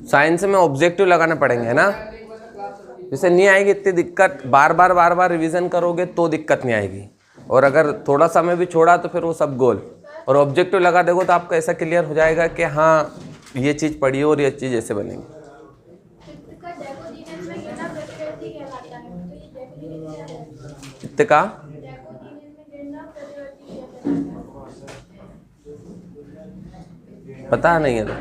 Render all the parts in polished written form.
Science में objective लगाना पड़ेंगे, है ना। जैसे नहीं आएगी इतनी दिक्कत, बार बार रिवीजन करोगे तो दिक्कत नहीं आएगी, और अगर थोड़ा समय भी छोड़ा तो फिर वो सब गोल। और ऑब्जेक्टिव लगा दोगे तो आपको ऐसा क्लियर हो जाएगा कि हाँ ये चीज़ पढ़ी और ये चीज़ ऐसे बनेगी। चित्त का पता नहीं है तो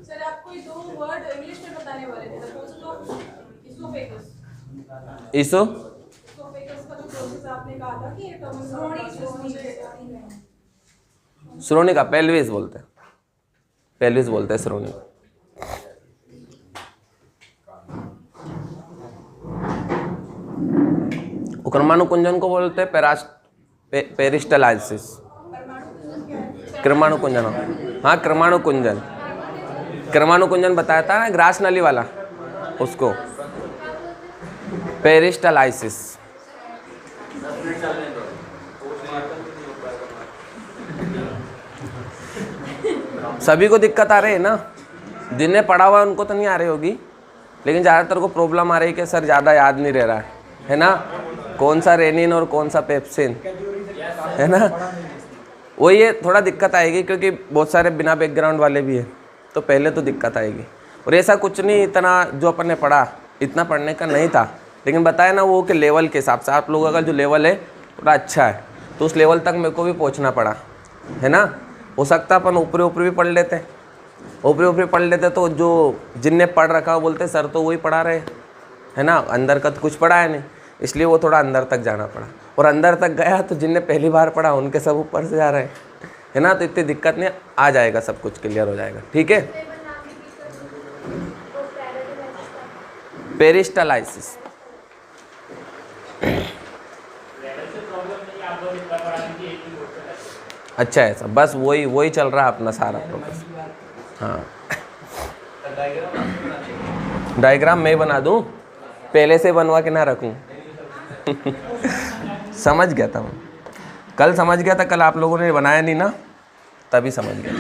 सर आप कोई दो वर्ड इंग्लिश में बताने वाले थे, इसोफेगस का जो प्रोसेस आपने कहा था कि श्रोणी का पेल्विस बोलते हैं, पेल्विस बोलते हैं श्रोणी। क्रमाणुकुंजन को बोलते हैं पेरिस्टलाइसिस। क्रमाणुकुंजन, हाँ क्रमाणुकुंजन, क्रमाणुकुंजन बताया था ना ग्रास नली वाला, उसको पेरिस्टलाइसिस। सभी को दिक्कत आ रही है ना, जिन्हें पढ़ा हुआ है उनको तो नहीं आ रही होगी, लेकिन ज़्यादातर को प्रॉब्लम आ रही है कि सर ज़्यादा याद नहीं रह रहा है ना, कौन सा रेनिन और कौन सा पेप्सिन, है ना। वो ये थोड़ा दिक्कत आएगी क्योंकि बहुत सारे बिना बैकग्राउंड वाले भी हैं, तो पहले तो दिक्कत आएगी। और ऐसा कुछ नहीं, इतना जो अपन ने पढ़ा इतना पढ़ने का नहीं था, लेकिन बताया ना वो कि लेवल के हिसाब से आप लोगों का जो लेवल है थोड़ा अच्छा है, तो उस लेवल तक मेरे को भी पहुंचना पड़ा, है ना। हो सकता अपन ऊपरी ऊपरी भी पढ़ लेते, ऊपरी पढ़ लेते तो जो जिनने पढ़ रखा वो बोलते सर तो वही पढ़ा रहे, है ना, अंदर का तो कुछ पढ़ा है नहीं, इसलिए वो थोड़ा अंदर तक जाना पड़ा। और अंदर तक गया तो जिनने पहली बार पढ़ा उनके सब ऊपर से जा रहे हैं, है ना, तो इतनी दिक्कत नहीं, आ जाएगा, सब कुछ क्लियर हो जाएगा, ठीक है। पेरिस्टलाइसिस अच्छा है, सब बस वही चल रहा है अपना सारा प्रोसेस। हाँ डायग्राम मैं बना दूं, पहले से बनवा के ना रखूं। समझ गया था मैं, कल समझ गया था, कल आप लोगों ने बनाया नहीं ना, तभी समझ गया।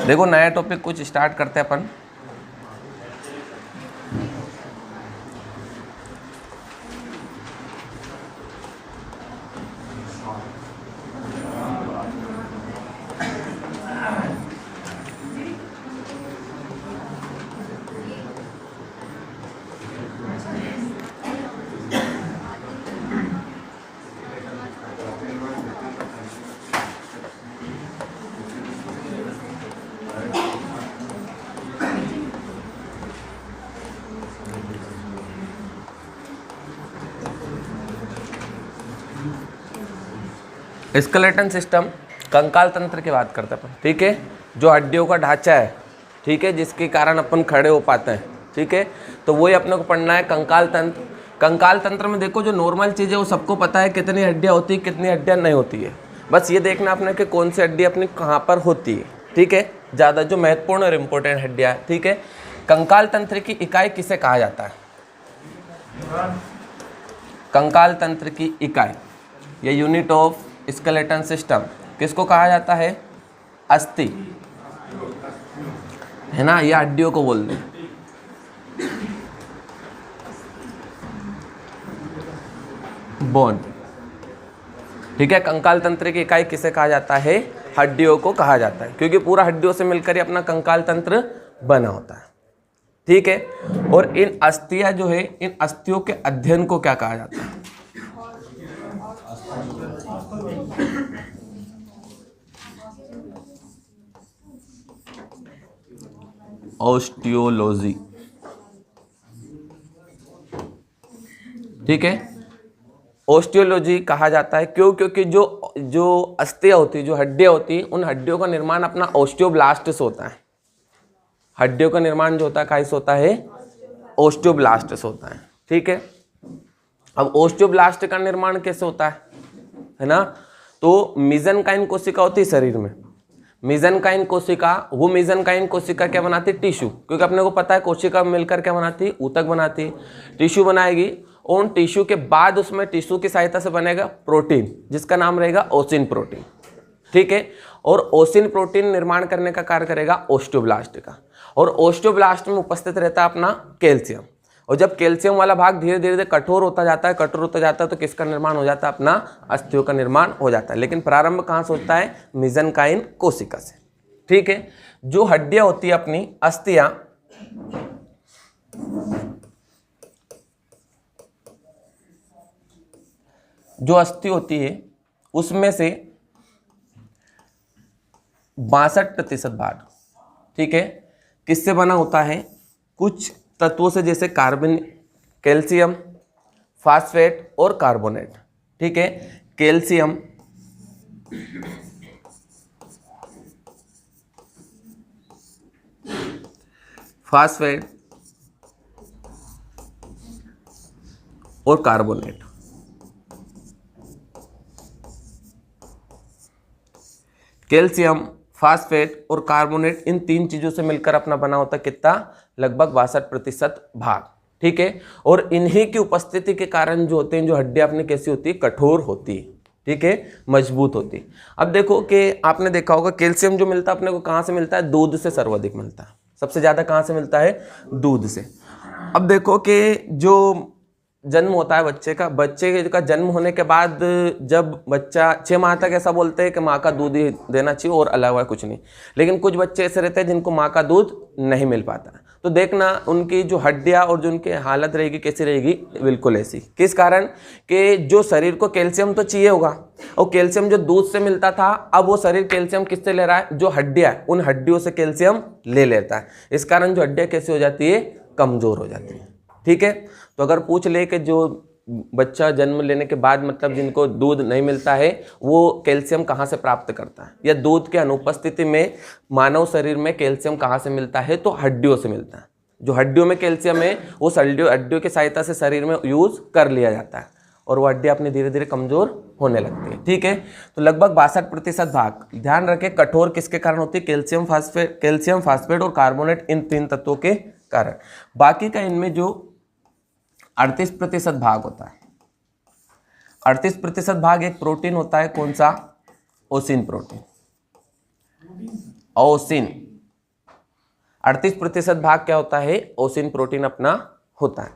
देखो नया टॉपिक कुछ स्टार्ट करते हैं अपन। स्केलेटन सिस्टम, कंकाल तंत्र की बात करते हैं अपन, ठीक है, जो हड्डियों का ढांचा है, ठीक है, जिसके कारण अपन खड़े हो पाते हैं, ठीक है, तो वही अपने को पढ़ना है कंकाल तंत्र। कंकाल तंत्र में देखो जो नॉर्मल चीज़ है वो सबको पता है, कितनी हड्डियाँ होती है कितनी हड्डियाँ नहीं होती है, बस ये देखना अपने कि कौन सी हड्डी अपनी कहाँ पर होती है, ठीक है, ज़्यादा जो महत्वपूर्ण और इम्पोर्टेंट हड्डियाँ है, ठीक है। कंकाल तंत्र की इकाई किसे कहा जाता है? कंकाल तंत्र की इकाई या यूनिट ऑफ स्केलेटन सिस्टम किसको कहा जाता है? अस्थि, है ना, ये हड्डियों को बोलते हैं। बोन, ठीक है, कंकाल तंत्र की इकाई किसे कहा जाता है? हड्डियों को कहा जाता है, क्योंकि पूरा हड्डियों से मिलकर ही अपना कंकाल तंत्र बना होता है, ठीक है। और इन अस्थियां जो है, इन अस्थियों के अध्ययन को क्या कहा जाता है? ऑस्टियोलॉजी, ठीक है, ऑस्टियोलॉजी कहा जाता है। क्यों? क्योंकि जो अस्थियां होती है, जो हड्डियां होती हैं, उन हड्डियों का निर्माण अपना ऑस्टियोब्लास्ट से होता है। हड्डियों का निर्माण जो होता है किससे होता है? ऑस्टियोब्लास्ट से होता है, ठीक है। अब ओस्टियोब्लास्ट का निर्माण कैसे होता है ना? तो मेसेनकाइम कोशिका होती है शरीर में। मेसेनकाइम कोशिका, वो मेसेनकाइम कोशिका क्या बनाती है? टिश्यू, क्योंकि अपने को पता है कोशिका मिलकर क्या बनाती है? ऊतक बनाती है, टिश्यू बनाएगी। और उन टिश्यू के बाद उसमें टिश्यू की सहायता से बनेगा प्रोटीन, जिसका नाम रहेगा ओसिन प्रोटीन। ठीक है, और ओसिन प्रोटीन निर्माण करने का कार्य करेगा ओस्टियोब्लास्ट का। और ओस्टियोब्लास्ट में उपस्थित रहता है अपना कैल्शियम। और जब कैल्शियम वाला भाग धीरे धीरे कठोर होता जाता है तो किसका निर्माण हो जाता है? अपना अस्थियों का निर्माण हो जाता है। लेकिन प्रारंभ कहाँ से होता है? मेसेनकाइम कोशिका से। ठीक है, जो हड्डियां होती है अपनी अस्थियां, जो अस्थि होती है उसमें से 62% भाग, ठीक है, किससे बना होता है? कुछ तत्वों से, जैसे कार्बन, कैल्शियम, फास्फेट और कार्बोनेट। ठीक है, कैल्शियम, फास्फेट और कार्बोनेट। कैल्शियम, फास्फेट और कार्बोनेट, इन 3 चीजों से मिलकर अपना बना होता है कितना? लगभग 62% भाग। ठीक है, और इन्हीं की उपस्थिति के कारण जो होते हैं, जो हड्डियां अपनी कैसी होती है? कठोर होती है। ठीक है, मजबूत होती है। अब देखो कि आपने देखा होगा कैल्शियम जो मिलता है अपने को कहाँ से मिलता है? दूध से सर्वाधिक मिलता है। सबसे ज्यादा कहाँ से मिलता है? दूध से। अब देखो कि जो जन्म होता है बच्चे का जन्म होने के बाद जब बच्चा 6 माह तक ऐसा बोलते हैं कि माँ का दूध ही देना चाहिए और अलावा कुछ नहीं। लेकिन कुछ बच्चे ऐसे रहते हैं जिनको माँ का दूध नहीं मिल पाता, तो देखना उनकी जो हड्डियाँ और जो उनकी हालत रहेगी कैसी रहेगी? बिल्कुल ऐसी। किस कारण? कि जो शरीर को कैल्शियम तो चाहिए होगा, और कैल्शियम जो दूध से मिलता था, अब वो शरीर कैल्शियम किससे ले रहा है? जो हड्डियाँ है उन हड्डियों से कैल्शियम ले लेता है। इस कारण जो हड्डियाँ कैसी हो जाती है? कमजोर हो जाती है। ठीक है, तो अगर पूछ ले कि जो बच्चा जन्म लेने के बाद मतलब जिनको दूध नहीं मिलता है वो कैल्शियम कहाँ से प्राप्त करता है, या दूध के अनुपस्थिति में मानव शरीर में कैल्शियम कहाँ से मिलता है? तो हड्डियों से मिलता है। जो हड्डियों में कैल्शियम है वो हड्डियों की सहायता से शरीर में यूज कर लिया जाता है, और वो हड्डियाँ अपनी धीरे धीरे कमजोर होने लगती है। ठीक है, तो लगभग 62% भाग, ध्यान रखें, कठोर किसके कारण होती है? कैल्शियम, फास्फेट और कार्बोनेट, इन 3 तत्वों के कारण। बाकी का इनमें जो 38% भाग होता है, 38% भाग एक प्रोटीन होता है। कौन सा? ओसिन प्रोटीन। ओसिन 38% भाग क्या होता है? ओसिन प्रोटीन अपना होता है।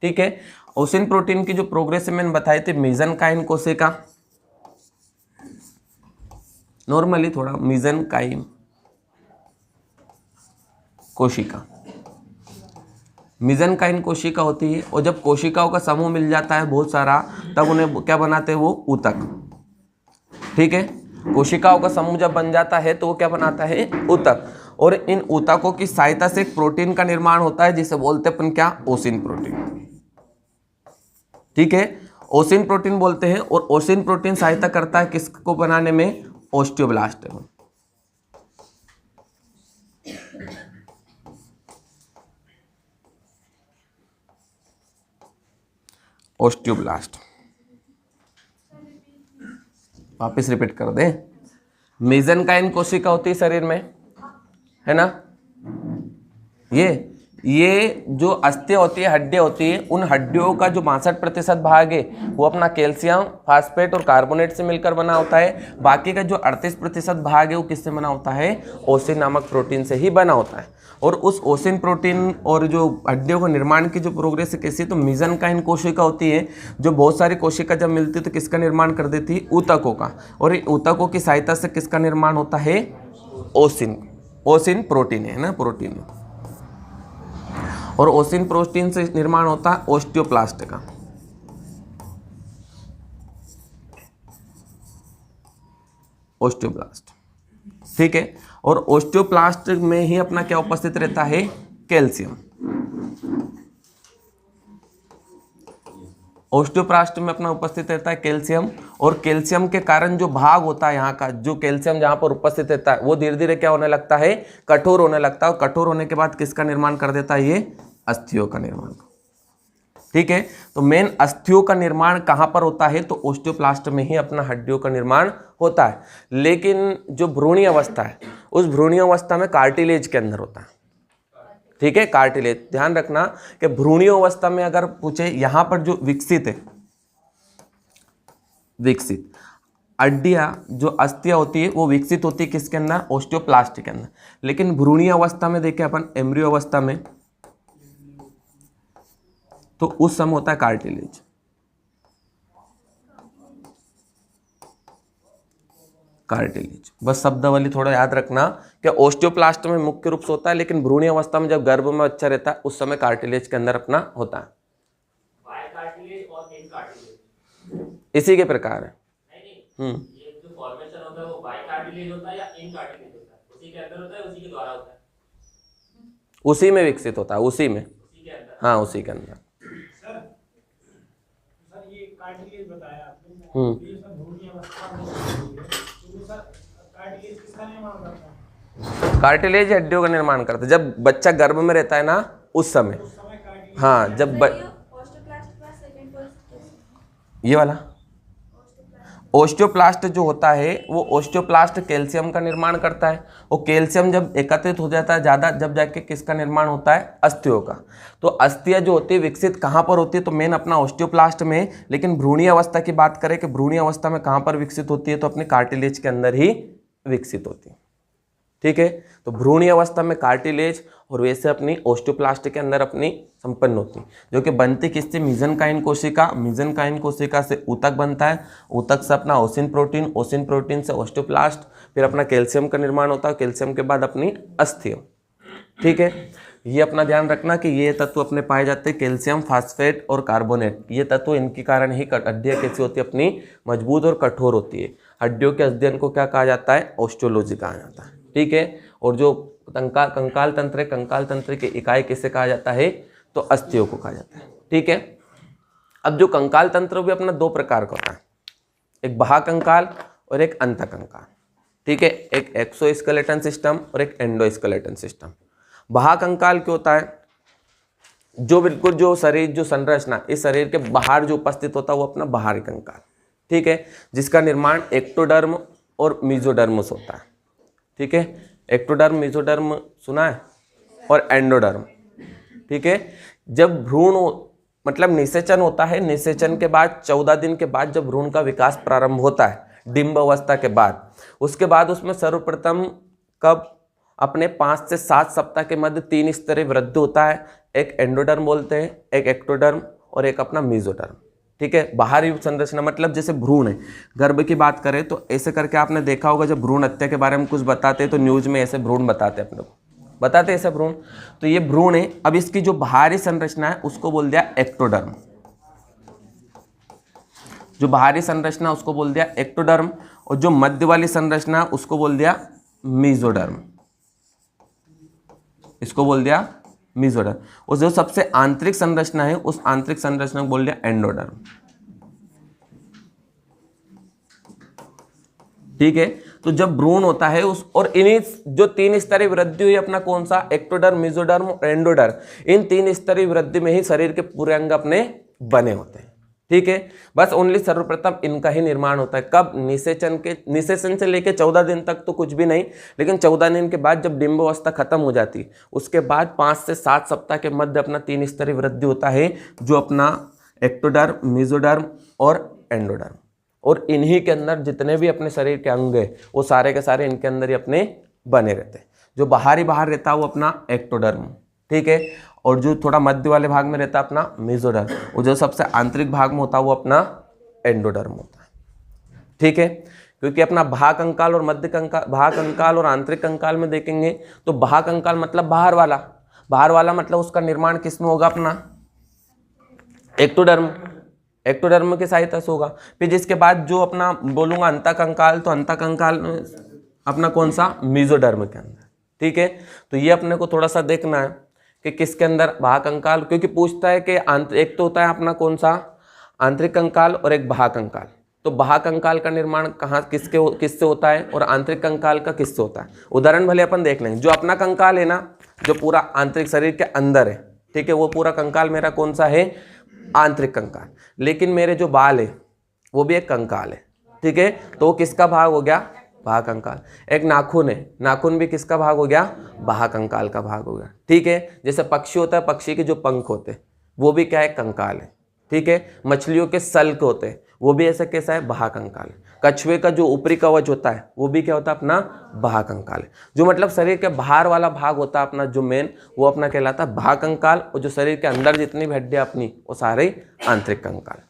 ठीक है, ओसिन प्रोटीन की जो प्रोग्रेस मैंने बताई थी, मेसेनकाइम कोशिका, नॉर्मली थोड़ा मेसेनकाइम कोशिका, मेसेनकाइम कोशिका होती है। और जब कोशिकाओं का समूह मिल जाता है बहुत सारा, तब उन्हें क्या बनाते हैं? वो ऊतक। ठीक है, कोशिकाओं का समूह जब बन जाता है तो वो क्या बनाता है? ऊतक। और इन ऊतकों की सहायता से एक प्रोटीन का निर्माण होता है जिसे बोलते हैं अपन क्या? ओसिन प्रोटीन। ठीक है, ओसिन प्रोटीन बोलते हैं। और ओसिन प्रोटीन सहायता करता है किसको बनाने में? ओस्टियोब्लास्ट में। ओस्टियोब्लास्ट वापस रिपीट कर दे। मेसेनकाइम कोशिका होती है शरीर में, है ना? ये जो अस्थियां होती है, हड्डियां होती है, उन हड्डियों का जो 62% भाग है वो अपना कैल्शियम, फास्फेट और कार्बोनेट से मिलकर बना होता है। बाकी का जो 38% भाग है वो किससे बना होता है? ओसिन नामक प्रोटीन से ही बना होता है। और उस ओसिन प्रोटीन और जो हड्डियों का निर्माण की जो प्रोग्रेस है कैसी? तो मेसेनकाइम कोशिका होती है, जो बहुत सारी कोशिका जब मिलती है तो किसका निर्माण कर देती है? ऊतकों का। और ऊतकों की सहायता से किसका निर्माण होता है? ओसिन प्रोटीन है ना, प्रोटीन। और ओसिन प्रोटीन से निर्माण होता है ओस्टियोप्लास्ट का। ओस्टियोब्लास्ट। ठीक है, और ओस्टियोप्लास्ट में ही अपना क्या उपस्थित रहता है? कैल्शियम। ओस्टियोप्लास्ट में अपना उपस्थित रहता है कैल्शियम। और कैल्शियम के कारण जो भाग होता है यहाँ का, जो कैल्शियम जहाँ पर उपस्थित रहता है वो धीरे धीरे क्या होने लगता है? कठोर होने लगता है। और कठोर होने के बाद किसका निर्माण कर देता है? ये अस्थियों का निर्माण। ठीक है। तो मेन अस्थियों का निर्माण कहाँ पर होता है, तो ओस्टियोप्लास्ट में ही अपना हड्डियों का निर्माण होता है। लेकिन जो भ्रूणीय अवस्था है उस भ्रूणीय अवस्था में कार्टिलेज के अंदर होता है, ठीक है, कार्टिलेज। ध्यान रखना कि भ्रूणीय अवस्था में अगर पूछे यहां पर जो विकसित है, विकसित हड्डियां जो अस्थियां होती है वो विकसित होती है किसके अंदर, ओस्टियोप्लास्ट के अंदर। लेकिन भ्रूणीय अवस्था में देखें अपन, एम्ब्रियो अवस्था में, तो उस समय होता है कार्टिलेज। कार्टिलेज, बस शब्दावली थोड़ा याद रखना कि ओस्टियोप्लास्ट में मुख्य रूप से होता है, लेकिन भ्रूणीय अवस्था में जब गर्भ में बच्चा रहता है उस समय कार्टिलेज के अंदर अपना होता है। कार्टिलेज और इन कार्टिलेज इसी के प्रकार है। ये जो फॉर्मेशन होता है वो बाय कार्टिलेज होता है या इन कार्टिलेज होता है, उसी के अंदर होता है, उसी के द्वारा होता है, उसी में विकसित होता है, उसी में, उसी के अंदर। हाँ उसी के अंदर। सर ये कार्टिलेज बताया आपने, ये सब भ्रूणीय अवस्था में होती है, तो सर कार्टिलेज किसका निर्माण करता है? कार्टिलेज हड्डियों का निर्माण करता है जब बच्चा गर्भ में रहता है ना उस समय। कार्टिलेज हाँ जब ओस्टियोप्लास्ट का सेकंड पर्सन ये वाला ओस्टियोप्लास्ट जो होता है वो ओस्टियोप्लास्ट कैल्शियम का निर्माण करता है। वो कैल्शियम जब एकत्रित हो जाता है ज़्यादा, जब जाके किसका निर्माण होता है, अस्थियों का। तो अस्थियां जो होती है विकसित कहाँ पर होती है, तो मेन अपना ओस्टियोप्लास्ट में। लेकिन भ्रूणीय अवस्था की बात करें कि भ्रूणीय अवस्था में कहाँ पर विकसित होती है, तो अपने कार्टिलेज के अंदर ही विकसित होती है, ठीक है। तो भ्रूणीय अवस्था में कार्टिलेज और वैसे अपनी ओस्टियोप्लास्ट के अंदर अपनी संपन्न होती, जो कि बनती किससे, मीजनकाइन कोशिका। मीजनकाइन कोशिका से ऊतक बनता है, ऊतक से अपना ओसिन प्रोटीन, ओसिन प्रोटीन से ओस्टियोप्लास्ट, फिर अपना कैल्शियम का निर्माण होता है, कैल्शियम के बाद अपनी अस्थियां, ठीक है। ये अपना ध्यान रखना कि ये तत्व अपने पाए जाते हैं, कैल्शियम, फास्फेट और कार्बोनेट। ये तत्व इनके कारण ही हड्डियाँ कैसी होती है, अपनी मजबूत और कठोर होती है। हड्डियों के अध्ययन को क्या कहा जाता है, ऑस्टियोलॉजी कहा जाता है, ठीक है। और जो कंकाल तंत्र है, कंकाल तंत्र की इकाई किसे कहा जाता है, तो अस्थियों को कहा जाता है, ठीक है। अब जो कंकाल तंत्र भी अपना दो प्रकार का होता है, एक बाह्य कंकाल और एक अंत कंकाल, ठीक है। एक एक्सोस्केलेटन सिस्टम और एक एंडोस्केलेटन सिस्टम। बाह्य कंकाल क्या होता है, जो बिल्कुल जो शरीर जो संरचना इस शरीर के बाहर जो उपस्थित होता है वो अपना बाहरी कंकाल, ठीक है, जिसका निर्माण एक्टोडर्म और मेसोडर्म से होता है, ठीक है। एक्टोडर्म, मेसोडर्म सुना है, और एंडोडर्म, ठीक है। जब भ्रूण मतलब निषेचन होता है, निषेचन के बाद 14 दिन के बाद जब भ्रूण का विकास प्रारंभ होता है, डिंब अवस्था के बाद, उसके बाद उसमें सर्वप्रथम कब अपने 5 से 7 सप्ताह के मध्य 3 स्तरीय वृद्धि होता है। एक एंडोडर्म बोलते हैं, एक एक्टोडर्म और एक अपना मेसोडर्म, ठीक है। बाहरी संरचना मतलब जैसे भ्रूण है, गर्भ की बात करें तो ऐसे करके आपने देखा होगा जब भ्रूण हत्या के बारे में कुछ बताते हैं तो न्यूज में ऐसे भ्रूण बताते हैं, अपने को बताते ऐसे भ्रूण। तो ये भ्रूण है। अब इसकी जो बाहरी संरचना है उसको बोल दिया एक्टोडर्म, जो बाहरी संरचना उसको बोल दिया एक्टोडर्म, और जो मध्य वाली संरचना उसको बोल दिया मेसोडर्म, इसको बोल दिया मेसोडर्म। और जो सबसे आंतरिक संरचना है उस आंतरिक संरचना को बोल दिया एंडोडर्म, ठीक है। तो जब भ्रूण होता है उस और इन्हीं जो 3 स्तरीय वृद्धि हुई अपना कौन सा, एक्टोडर्म, मेसोडर्म और एंडोडर्म, इन 3 स्तरीय वृद्धि में ही शरीर के पूरे अंग अपने बने होते हैं, ठीक है। बस ओनली सर्वप्रथम इनका ही निर्माण होता है। कब, निषेचन से लेके 14 दिन तक तो कुछ भी नहीं, लेकिन 14 दिन के बाद जब डिंब अवस्था खत्म हो जाती है उसके बाद 5 से 7 सप्ताह के मध्य अपना 3 स्तरीय वृद्धि होता है, जो अपना एक्टोडर्म, मेसोडर्म और एंडोडर्म। और इन्हीं के अंदर जितने भी अपने शरीर के अंग है वो सारे के सारे इनके अंदर ही अपने बने रहते हैं। जो बाहर रहता है वो अपना एक्टोडर्म, ठीक है, और जो थोड़ा मध्य वाले भाग में रहता है अपना मेसोडर्म, और जो सबसे आंतरिक भाग में होता है वो अपना एंडोडर्म होता है, ठीक है। क्योंकि अपना बाह्य कंकाल और मध्य कंकाल, बाह्य कंकाल और आंतरिक कंकाल में देखेंगे तो बाह्य कंकाल मतलब बाहर वाला मतलब उसका निर्माण किस में होगा, अपना एक्टोडर्म के सहायता से होगा। फिर जिसके बाद जो अपना बोलूंगा अंत कंकाल, तो अंत कंकाल में अपना कौन सा, मेसोडर्म के अंदर, ठीक है। तो ये अपने को थोड़ा सा देखना है कि किसके अंदर बाह्य कंकाल, क्योंकि पूछता है कि एक तो होता है अपना कौन सा, आंतरिक कंकाल और एक बाह्य कंकाल। तो बाह्य कंकाल का निर्माण कहाँ किससे होता है और आंतरिक कंकाल का किससे होता है। उदाहरण भले अपन देख लेंगे। जो अपना कंकाल है ना, जो पूरा आंतरिक शरीर के अंदर है, ठीक है, वो पूरा कंकाल मेरा कौन सा है, आंतरिक कंकाल। लेकिन मेरे जो बाल है वो भी एक कंकाल है, ठीक है, तो वो किसका भाग हो गया? बाह्य कंकाल। एक नाखून है, नाखून भी किसका भाग हो गया? बाह्य कंकाल का भाग हो गया, ठीक है। जैसे पक्षी होता है, पक्षी के जो पंख होते हैं वो भी क्या है? कंकाल है, ठीक है। मछलियों के सल्क होते हैं वो भी ऐसा कैसा है? बाह्य कंकाल। कछुए का जो ऊपरी कवच होता है वो भी क्या होता है? अपना बाह्य कंकाल है। जो मतलब शरीर के बाहर वाला भाग होता है अपना जो मेन, वो अपना कहलाता है बाह्य कंकाल, और जो शरीर के अंदर जितनी भी हड्डियां अपनी वो सारे आंतरिक कंकाल,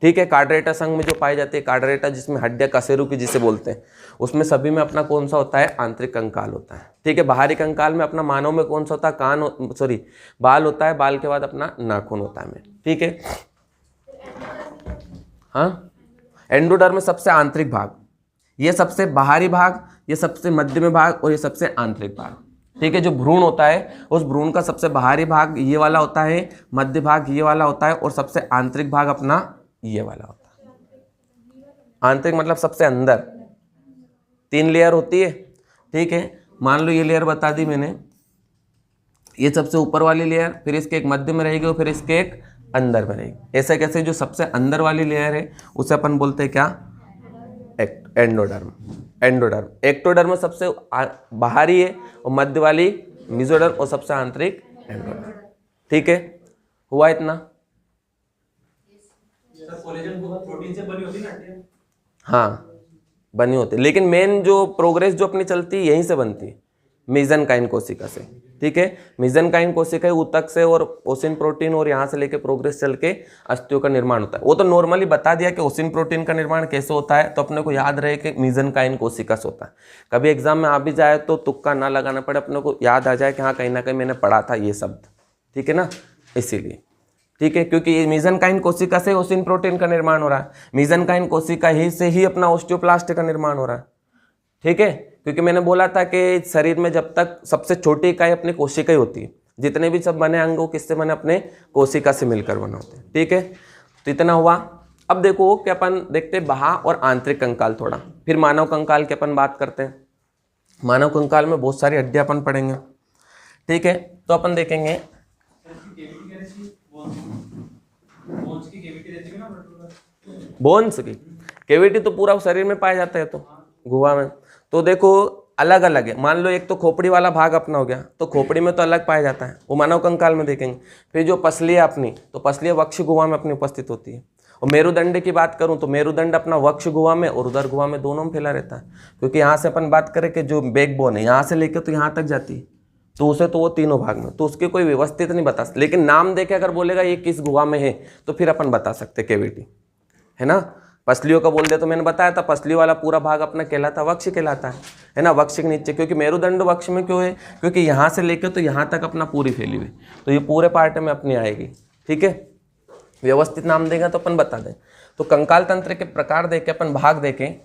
ठीक है। कार्डरेटा संघ में जो पाई जाती है, कार्डरेटा जिसमें हड्डियां कशेरु की जिसे बोलते हैं, उसमें सभी में अपना कौन सा होता है? आंतरिक कंकाल होता है, ठीक है। बाहरी कंकाल में अपना मानव में कौन सा होता है? बाल होता है, बाल के बाद अपना नाखून होता है, ठीक है। हाँ, एंडोडर्म सबसे आंतरिक भाग, ये सबसे बाहरी भाग, ये सबसे मध्य में भाग, और ये सबसे आंतरिक भाग, ठीक है। जो भ्रूण होता है उस भ्रूण का सबसे बाहरी भाग ये वाला होता है, मध्य भाग ये वाला होता है, और सबसे आंतरिक भाग अपना ये वाला होता है। आंतरिक मतलब सबसे अंदर 3 लेयर होती है, ठीक है। मान लो ये लेयर बता दी मैंने, ये सबसे ऊपर वाली लेयर, फिर इसके एक मध्य में रहेगी और फिर इसके एक अंदर में रहेगी। ऐसे कैसे? जो सबसे अंदर वाली लेयर है उसे अपन बोलते हैं क्या? एंडोडर्म। एंडोडर्म। एक्टोडर्म सबसे बाहरी है, और मध्य वाली मेसोडर्म, और सबसे आंतरिक एंडोडर्म, ठीक है। हुआ इतना? कोलेजन बहुत प्रोटीन से बनी होती है ना हड्डियां? हाँ, बनी होती है, लेकिन मेन जो प्रोग्रेस जो अपनी चलती है यहीं से बनती है, मेसेनकाइम कोशिका से, ठीक है। मेसेनकाइम कोशिका ऊतक से और ओसिन प्रोटीन, और यहाँ से लेके प्रोग्रेस चल के अस्थियों का निर्माण होता है। वो तो नॉर्मली बता दिया कि ओसिन प्रोटीन का निर्माण कैसे होता है, तो अपने को याद रहे कि मेसेनकाइम कोशिका से होता है। कभी एग्जाम में आ भी जाए तो तुक्का ना लगाना पड़े, अपने को याद आ जाए कि हाँ कहीं ना कहीं मैंने पढ़ा था ये शब्द, ठीक है ना, इसीलिए, ठीक है। क्योंकि ये मेसेनकाइम कोशिका से ओसिन प्रोटीन का निर्माण हो रहा है, मेसेनकाइम कोशिका ही से ही अपना ओस्टियोप्लास्ट का निर्माण हो रहा है, ठीक है। क्योंकि मैंने बोला था कि शरीर में जब तक सबसे छोटी इकाई अपनी कोशिका ही होती है, जितने भी सब बने अंग वो किससे बने? अपने कोशिका से मिलकर बने होते हैं, ठीक है। तो इतना हुआ। अब देखो कि अपन देखते हैं बाह्य और आंतरिक कंकाल थोड़ा, फिर मानव कंकाल की अपन बात करते हैं। मानव कंकाल में बहुत सारी हड्डियां अपन पढ़ेंगे, ठीक है। तो अपन देखेंगे बोन्स की कैविटी तो पूरा शरीर में पाया जाता है, तो गुहा में तो देखो अलग अलग है। मान लो एक तो खोपड़ी वाला भाग अपना हो गया, तो खोपड़ी में तो अलग पाया जाता है, वो मानव कंकाल में देखेंगे। फिर जो पसली है अपनी, तो पसली वक्ष गुहा में अपनी उपस्थित होती है। और मेरुदंड की बात करूं तो मेरुदंड अपना वक्ष गुहा में और उदर गुहा में दोनों में फैला रहता है। क्योंकि यहाँ से अपन बात करें कि जो बैकबोन है यहाँ से लेकर तो यहाँ तक जाती है, तो उसे तो वो तीनों भाग में, तो उसके कोई व्यवस्थित नहीं बता सकते, लेकिन नाम देके अगर बोलेगा ये किस गुहा में है तो फिर अपन बता सकते कैविटी, है ना। पसलियों का बोल दिया तो मैंने बताया था, पसली वाला पूरा भाग अपना कहलाता वक्ष कहलाता है ना, वक्ष के नीचे। क्योंकि मेरुदंड वक्ष में क्यों है? क्योंकि यहाँ से लेकर तो यहाँ तक अपना पूरी फैली हुई, तो ये पूरे पार्ट में अपनी आएगी, ठीक है। व्यवस्थित नाम देगा तो अपन बता दें। तो कंकाल तंत्र के प्रकार देखे, अपन भाग देखें,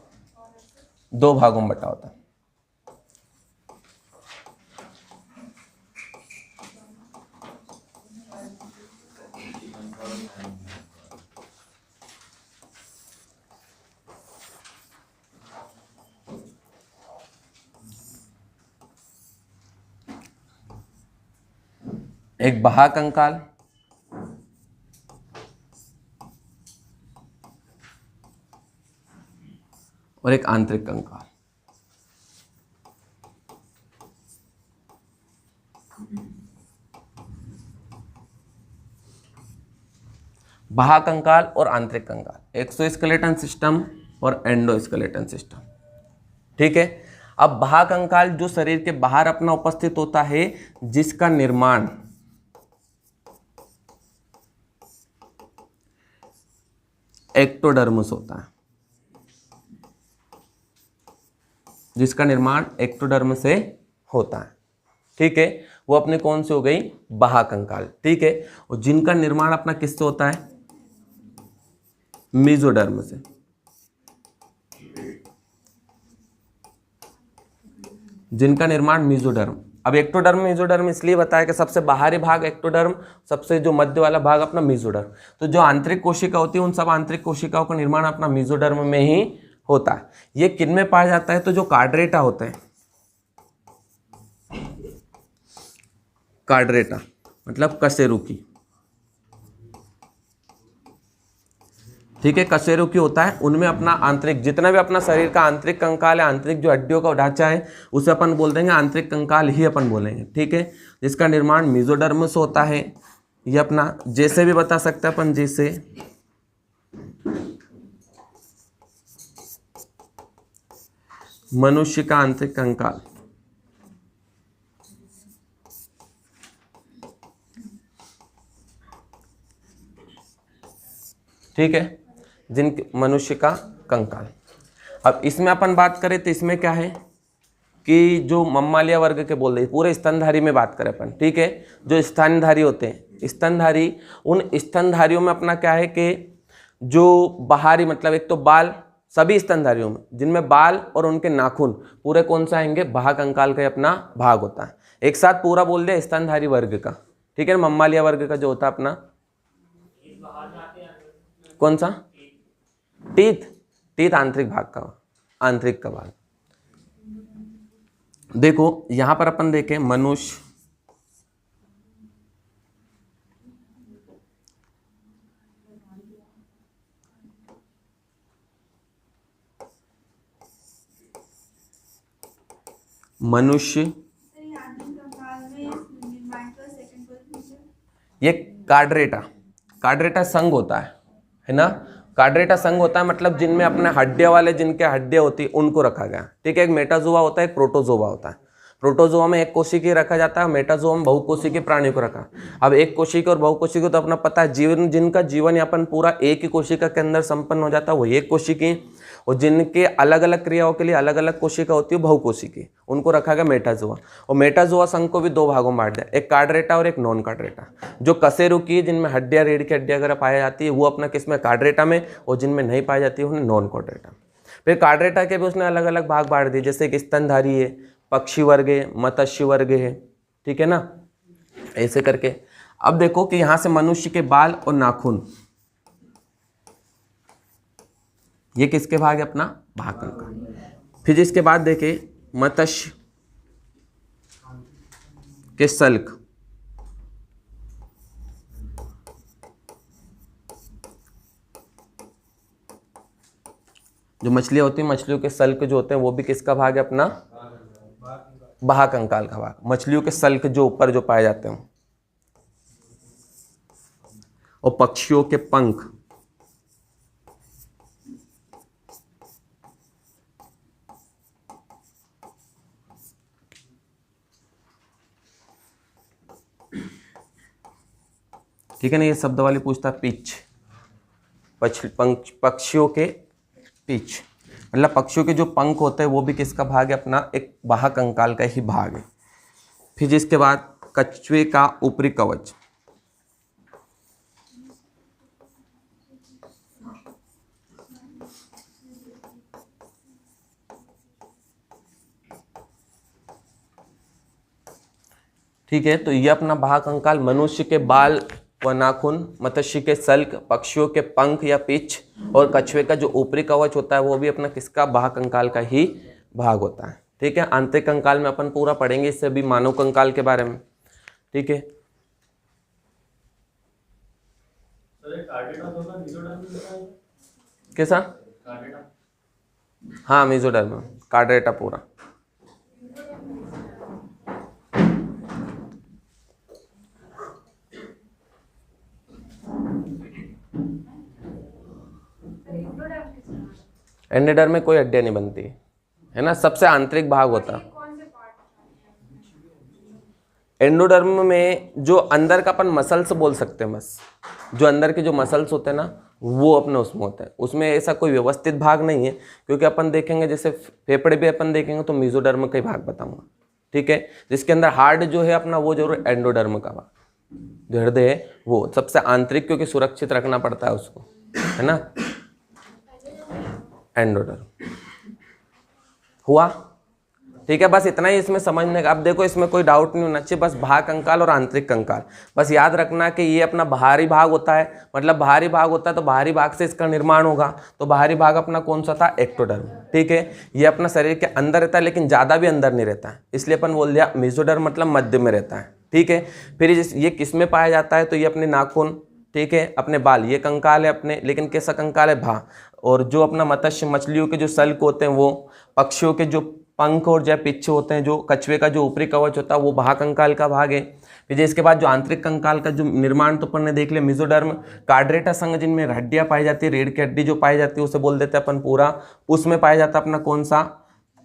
2 भागों में बटा होता है। एक बाह्य कंकाल और एक आंतरिक कंकाल। बाह्य कंकाल और आंतरिक कंकाल, एक्सोस्केलेटन सिस्टम और एंडोस्केलेटन सिस्टम, ठीक है। अब बाह्य कंकाल जो शरीर के बाहर अपना उपस्थित होता है, जिसका निर्माण एक्टोडर्म से होता है, जिसका निर्माण एक्टोडर्म से होता है, ठीक है। वो अपने कौन से हो गई? बाह्य कंकाल, ठीक है। और जिनका निर्माण अपना किससे होता है? मेसोडर्म से, जिनका निर्माण मेसोडर्म। अब एक्टोडर्म मेसोडर्म इसलिए बताया कि सबसे बाहरी भाग एक्टोडर्म, सबसे जो मध्य वाला भाग अपना मेसोडर्म। तो जो आंतरिक कोशिका होती है उन सब आंतरिक कोशिकाओं का निर्माण अपना मेसोडर्म में ही होता है। ये किन में पाया जाता है? तो जो कार्डरेटा होते हैं, कार्डरेटा मतलब कशेरुकी, ठीक है। कशेरुकी होता है, उनमें अपना आंतरिक, जितना भी अपना शरीर का आंतरिक कंकाल है, आंतरिक जो हड्डियों का ढांचा है, उसे अपन बोल देंगे आंतरिक कंकाल ही अपन बोलेंगे। ठीक है, जिसका निर्माण मेसोडर्म से होता है। ये अपना जैसे भी बता सकते हैं अपन, जैसे मनुष्य का आंतरिक कंकाल, ठीक है, जिन मनुष्य का कंकाल। अब इसमें अपन बात करें तो इसमें क्या है कि जो मम्मालिया वर्ग के बोल रहे, पूरे स्तनधारी में बात करें अपन, ठीक है, जो स्तनधारी होते हैं, स्तनधारी, उन स्तनधारियों में अपना क्या है कि जो बाहरी, मतलब एक तो बाल, सभी स्तनधारियों में जिनमें बाल और उनके नाखून पूरे कौन सा आएंगे, बाह्य कंकाल का अपना भाग होता है। एक साथ पूरा बोल दिया स्तनधारी वर्ग का, ठीक है। मम्मालिया वर्ग का जो होता है अपना कौन सा, टीथ, टीथ आंतरिक भाग का, आंतरिक का भाग। देखो यहां पर अपन देखें मनुष्य, मनुष्य, ये कार्डरेटा, कार्डरेटा संघ होता है ना, कार्डरेटा संघ होता है, मतलब जिनमें अपने हड्डियां वाले, जिनके हड्डियां होती है उनको रखा गया, ठीक है। एक मेटाजोआ होता है, एक प्रोटोजोआ होता है। प्रोटोजोआ में एक कोशिकीय रखा जाता है, मेटाजोआ में बहुकोशिकीय प्राणियों को रखा। अब एक कोशिकीय और बहुकोशिकीय तो अपना पता है, जीवन, जिनका जीवन यापन पूरा एक ही कोशिका के अंदर संपन्न हो जाता है वो एक कोशिकीय, और जिनके अलग अलग क्रियाओं के लिए अलग अलग कोशिका होती है बहुकोशिकीय, उनको रखा गया मेटाजोआ। और मेटाजोआ संघ को भी दो भागों में बांट दिया, एक कार्डरेटा और एक नॉन कार्डरेटा। जो कशेरुकी, जिनमें हड्डियां, रीढ़ की हड्डियां वगैरह पाई जाती है, वो अपना किसमें, कार्डरेटा में, और जिनमें नहीं पाई जाती है उन्हें नॉन कार्डरेटा। फिर कार्डरेटा के भी उसने अलग अलग भाग बांट दिए, जैसे एक स्तनधारी है, पक्षी वर्ग है, मत्स्य वर्ग है, ठीक है ना, ऐसे करके। अब देखो कि यहां से मनुष्य के बाल और नाखून, ये किसके भाग है, अपना भाग कंकाल। फिर इसके बाद देखे मत्स्य के सल्क, जो मछलियां होती हैं, मछलियों के सल्क जो होते हैं वो भी किसका भाग है, अपना बाह्य कंकाल का भाग। मछलियों के सल्क जो ऊपर जो पाए जाते हैं, और पक्षियों के पंख, ठीक है ना। ये शब्द वाली पूछता है पिच, पक्षियों के पिच, मतलब पक्षियों के जो पंख होते हैं वो भी किसका भाग है, अपना एक बाह्य कंकाल का ही भाग है। फिर जिसके बाद कछुए का ऊपरी कवच, ठीक है। तो ये अपना बाह्य कंकाल, मनुष्य के बाल व नाखून, मत्स्य के सल्क, पक्षियों के पंख या पिच, और कछुए का जो ऊपरी कवच होता है वो भी अपना किसका, बाह्य कंकाल का ही भाग होता है, ठीक है। आंतरिक कंकाल में अपन पूरा पढ़ेंगे, इससे भी मानव कंकाल के बारे में, ठीक है। कैसा, हाँ मेसोडर्म, कार्डरेटा पूरा। एंडोडर्म में कोई हड्डियां नहीं बनती है ना, सबसे आंतरिक भाग होता। एंडोडर्म में जो अंदर का अपन मसल्स बोल सकते हैं, बस जो अंदर के जो मसल्स होते हैं ना वो अपने उसमें होते हैं, उसमें ऐसा कोई व्यवस्थित भाग नहीं है। क्योंकि अपन देखेंगे जैसे फेफड़े पे अपन देखेंगे तो मेसोडर्म का ही भाग बताऊंगा, ठीक है। जिसके अंदर हार्ट जो है अपना वो जरूर एंडोडर्म का भाग, जो हृदय है वो सबसे आंतरिक, क्योंकि सुरक्षित रखना पड़ता है उसको, है ना। एंडोडर्म हुआ, ठीक है। बस इतना ही इसमें समझने का। अब देखो इसमें कोई डाउट नहीं होना चाहिए, बस बाह्य कंकाल और आंतरिक कंकाल बस याद रखना कि ये अपना बाहरी भाग होता है, मतलब बाहरी भाग होता है तो बाहरी भाग से इसका निर्माण होगा। तो बाहरी भाग अपना कौन सा था, एक्टोडर्म, ठीक है। ये अपना शरीर के अंदर रहता है लेकिन ज़्यादा भी अंदर नहीं रहता है, इसलिए अपन बोल दिया मेसोडर्म मतलब मध्य में रहता है, ठीक है। फिर ये किस में पाया जाता है, तो ये अपने नाखून, ठीक है, अपने बाल, ये कंकाल है अपने, लेकिन कैसा कंकाल है, भा। और जो अपना मत्स्य मछलियों के जो सल्क होते हैं वो, पक्षियों के जो पंख और जो पिच्छ होते हैं, जो कछुए का जो ऊपरी कवच होता है वो भा कंकाल का भाग है। फिर इसके बाद जो आंतरिक कंकाल का जो निर्माण तो अपन ने देख लिया, मेसोडर्म, कार्ड्रेटा संघ जिनमें हड्डियां पाई जाती है, रीढ़ की हड्डी जो पाई जाती है उसे बोल देते हैं अपन पूरा, उसमें पाया जाता है अपना कौन सा,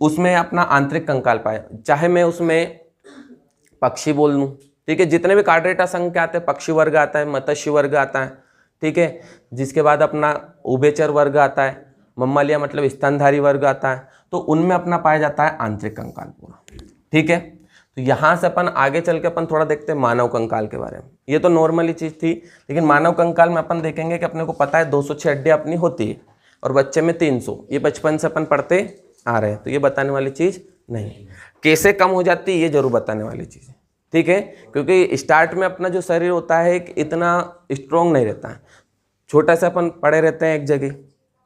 उसमें अपना आंतरिक कंकाल पाया, चाहे मैं उसमें पक्षी बोल लूँ, ठीक है, जितने भी कार्ड्रेटा संघ के आते हैं, पक्षी वर्ग आता है, मत्स्य वर्ग आता है, ठीक है, जिसके बाद अपना उभयचर वर्ग आता है, मम्मालिया मतलब स्तनधारी वर्ग आता है, तो उनमें अपना पाया जाता है आंतरिक कंकाल पूरा, ठीक है। तो यहाँ से अपन आगे चल के अपन थोड़ा देखते हैं मानव कंकाल के बारे में। ये तो नॉर्मली चीज़ थी, लेकिन मानव कंकाल में अपन देखेंगे कि अपने को पता है 206 हड्डियाँ अपनी होती है और बच्चे में 300, ये बचपन से अपन पढ़ते आ रहे हैं, तो ये बताने वाली चीज़ नहीं। कैसे कम हो जाती है ये जरूर बताने वाली चीज़ है, ठीक है, क्योंकि स्टार्ट में अपना जो शरीर होता है इतना स्ट्रॉन्ग नहीं रहता है, छोटा सा अपन पड़े रहते हैं एक जगह,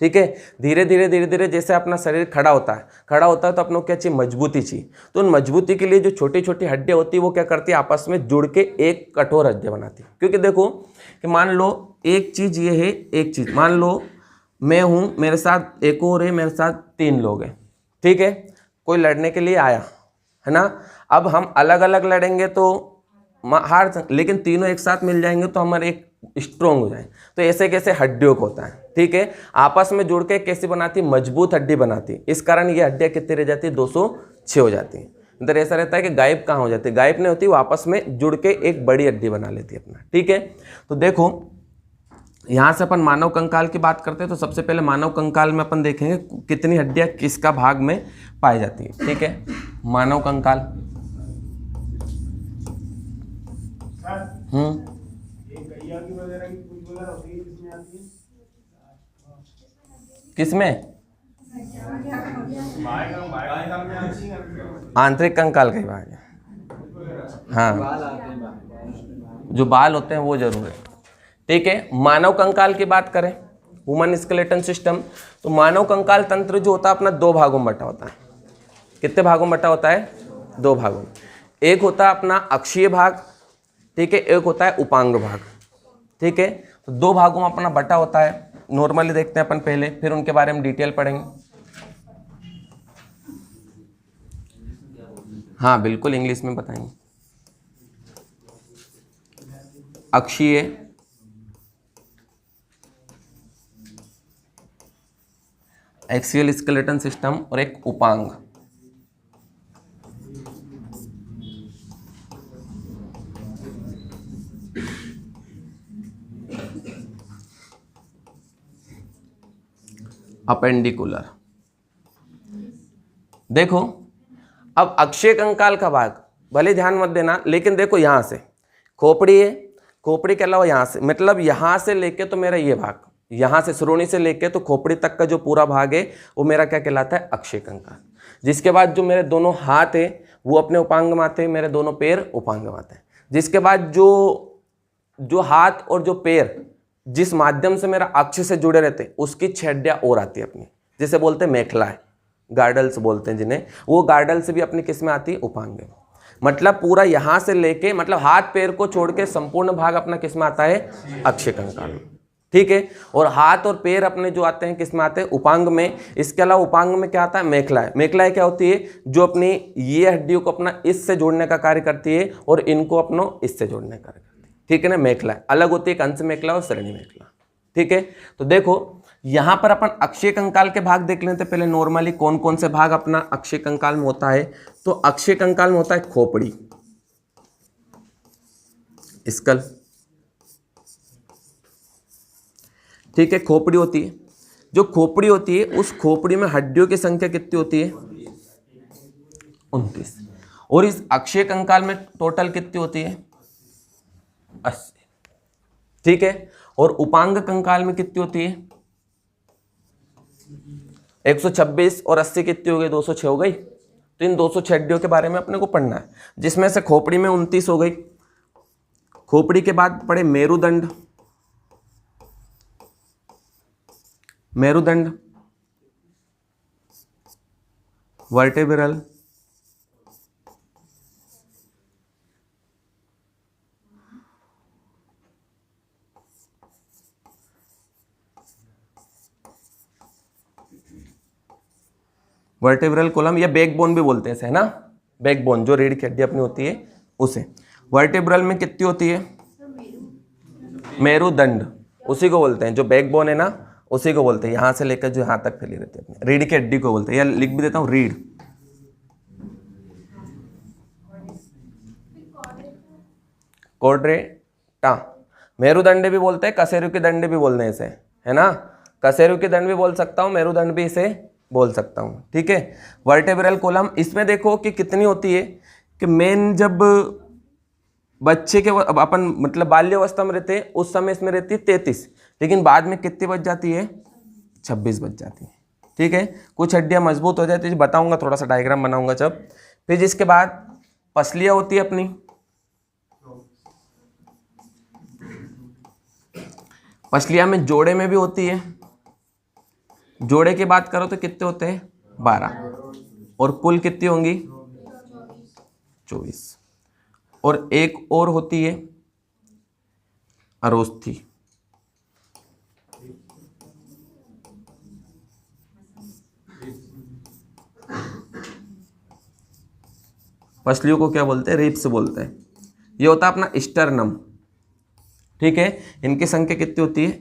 ठीक है। धीरे धीरे जैसे अपना शरीर खड़ा होता है तो अपनों को क्या चाहिए, मजबूती चाहिए। तो उन मजबूती के लिए जो छोटी छोटी हड्डियाँ होती है वो क्या करती है, आपस में जुड़ के एक कठोर हड्डियाँ बनाती है। क्योंकि देखो कि मान लो एक चीज़ ये है, एक चीज़ मान लो मैं हूँ, मेरे साथ एक और है, मेरे साथ 3 लोग हैं, ठीक है, कोई लड़ने के लिए आया है ना। अब हम अलग अलग लड़ेंगे तो हार, लेकिन तीनों एक साथ मिल जाएंगे तो हमारे एक स्ट्रोंग हो जाए। तो ऐसे कैसे हड्डियों को होता है, ठीक है, आपस में जुड़ के कैसी बनाती है, मजबूत हड्डी बनाती है। इस कारण ये हड्डियाँ कितनी रह जाती है, 206 हो जाती है। इधर ऐसा रहता है कि गायब कहाँ हो जाती है, गायब नहीं होती, वो आपस में जुड़ के एक बड़ी हड्डी बना लेती है अपना, ठीक है। तो देखो यहाँ से अपन मानव कंकाल की बात करते हैं, तो सबसे पहले मानव कंकाल में अपन देखेंगे कितनी हड्डियाँ किसका भाग में पाई जाती है, ठीक है। मानव कंकाल, गैया की वगैरह की पूंछ वगैरह होती है, किसमें आती है? किसमें, बाएं में आती है, आंतरिक कंकाल का ही भाग है, हाँ, जो बाल होते हैं वो जरूर है, ठीक है। मानव कंकाल की बात करें, ह्यूमन स्केलेटन सिस्टम, तो मानव कंकाल तंत्र जो होता है अपना 2 भागों में बटा होता है। कितने भागों में बटा होता है, 2 भागों में। एक होता है अपना अक्षीय भाग, ठीक है, एक होता है उपांग भाग, ठीक है। तो 2 भागों में अपना बटा होता है। नॉर्मली देखते हैं अपन पहले, फिर उनके बारे में डिटेल पढ़ेंगे। हाँ बिल्कुल, इंग्लिश में बताएंगे। अक्षीय, एक्सियल स्केलेटन सिस्टम, और एक उपांग। अपेंडिकुलर। देखो अब अक्षीय कंकाल का भाग भले ध्यान मत देना, लेकिन देखो यहां से खोपड़ी है, खोपड़ी के अलावा यहां से, मतलब यहां से लेके तो मेरा ये भाग, यहां से श्रोणी से लेके तो खोपड़ी तक का जो पूरा भाग है वो मेरा क्या कहलाता है, अक्षीय कंकाल। जिसके बाद जो मेरे दोनों हाथ है वो अपने उपांग में आते हैं, मेरे दोनों पैर उपांग में आते हैं। जिसके बाद जो हाथ और जो पैर जिस माध्यम से मेरा अक्ष से जुड़े रहते हैं उसकी 6 हड्डियां और आती है अपनी, जिसे बोलते हैं मेखला है, गार्डल्स बोलते हैं जिन्हें, वो गार्डल्स भी अपनी किस में आती है, उपांग में। मतलब पूरा यहां से लेके, मतलब हाथ पैर को छोड़ के संपूर्ण भाग अपना किस में आता है, अक्षीय कंकाल में, ठीक है। और हाथ और पैर अपने जो आते हैं किस में आते हैं, उपांग में। इसके अलावा उपांग में क्या आता है, मेखला है। मेखला क्या होती है, जो अपनी ये हड्डियों को अपना इससे जोड़ने का कार्य करती है और इनको अपनो इससे जोड़ने का कार्य करती है, ठीक है ना। मेखला अलग होती है, एक अंश मेखला और श्रेणी मेखला, ठीक है। तो देखो यहां पर अपन अक्षीय कंकाल के भाग देख लेते पहले। नॉर्मली कौन कौन से भाग अपना अक्षीय कंकाल में होता है, तो अक्षीय कंकाल में होता है खोपड़ी, स्कल, ठीक है, खोपड़ी होती है। जो खोपड़ी होती है उस खोपड़ी में हड्डियों की संख्या कितनी होती है, 29। और इस अक्षीय कंकाल में टोटल कितनी होती है, 80, ठीक है। और उपांग कंकाल में कितनी होती है, 126, और 80 कितनी हो गई, 206 हो गई। तो इन 206 हड्डियों के बारे में अपने को पढ़ना है, जिसमें से खोपड़ी में 29 हो गई। खोपड़ी के बाद पढ़े मेरुदंड, मेरुदंड, वर्टेब्रल, वर्टिब्रल कॉलम या बैकबोन भी बोलते हैं इसे, है ना, बैकबोन जो रीढ़ की हड्डी अपनी होती है उसे। वर्टिब्रल में कितनी होती है? मेरुदंड, उसी को बोलते हैं, जो बैकबोन है ना उसी को बोलते हैं, यहाँ से लेकर जो यहाँ तक फैली रहती है अपनी रीढ़ की हड्डी को बोलते हैं, या लिख भी देता हूँ रीढ़। कोड्रेटा, मेरुदंड भी बोलते हैं, कशेरु के दंड भी बोलते हैं इसे, है ना, कशेरु के दंड भी बोल सकता हूँ, मेरुदंड भी इसे बोल सकता हूँ, ठीक है। वर्टेब्रल कॉलम, इसमें देखो कि कितनी होती है कि मेन जब बच्चे के अपन मतलब बाल्यावस्था में रहते हैं उस समय इसमें रहती है 33, लेकिन बाद में कितनी बच जाती है? 26 बच जाती है, ठीक है। कुछ हड्डियाँ मजबूत हो जाती है, बताऊंगा, थोड़ा सा डायग्राम बनाऊंगा जब। फिर जिसके बाद पसलियाँ होती है अपनी, पसलियाँ में जोड़े में भी होती है, जोड़े की बात करो तो कितने होते हैं? 12, और कुल कितनी होंगी? 24, और एक और होती है अरोस्थी, पसलियों को क्या बोलते हैं? रिब्स बोलते हैं। ये होता है अपना स्टर्नम, ठीक है। इनकी संख्या कितनी होती है?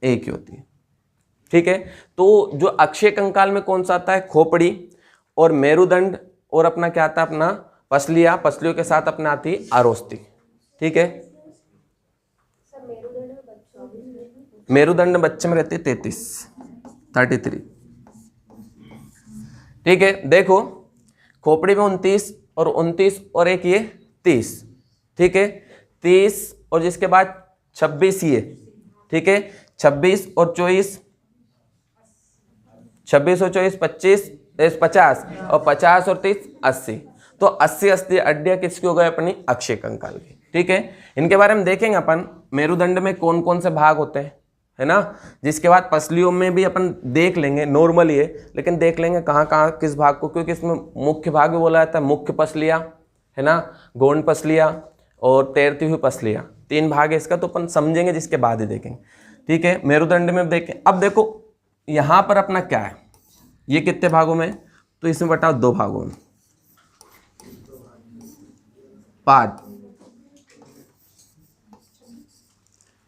एक ही होती है, ठीक है। तो जो अक्षय कंकाल में कौन सा आता है? खोपड़ी और मेरुदंड, और अपना क्या आता है? अपना पसलियां, पसलियों के साथ अपना आती है आरोस्थी, ठीक है। मेरुदंड बच्चे में रहती है 33, ठीक है। देखो खोपड़ी में 29 और 29 और एक ये 30, ठीक है, 30 और जिसके बाद 26 ये, ठीक है, 26 और 24, 26 और 24 25, 50, और 50 और 30 80, तो 80 हड्डियां किसकी हो गई? अपनी अक्षय कंकाल की, ठीक है। इनके बारे में देखेंगे अपन, मेरुदंड में कौन कौन से भाग होते हैं, है ना। जिसके बाद पसलियों में भी अपन देख लेंगे, नॉर्मली है लेकिन देख लेंगे कहाँ कहाँ किस भाग को, क्योंकि इसमें मुख्य भाग भी बोला जाता है, मुख्य पसलियाँ, है ना, गौण पसलियाँ और तैरती हुई पसलियाँ, 3 भाग है इसका, तो अपन समझेंगे जिसके बाद ही देखेंगे, ठीक है। मेरुदंड में देखें, अब देखो यहाँ पर अपना क्या है, ये कितने भागों में? तो इसमें बताओ 2 भागों में, पाद,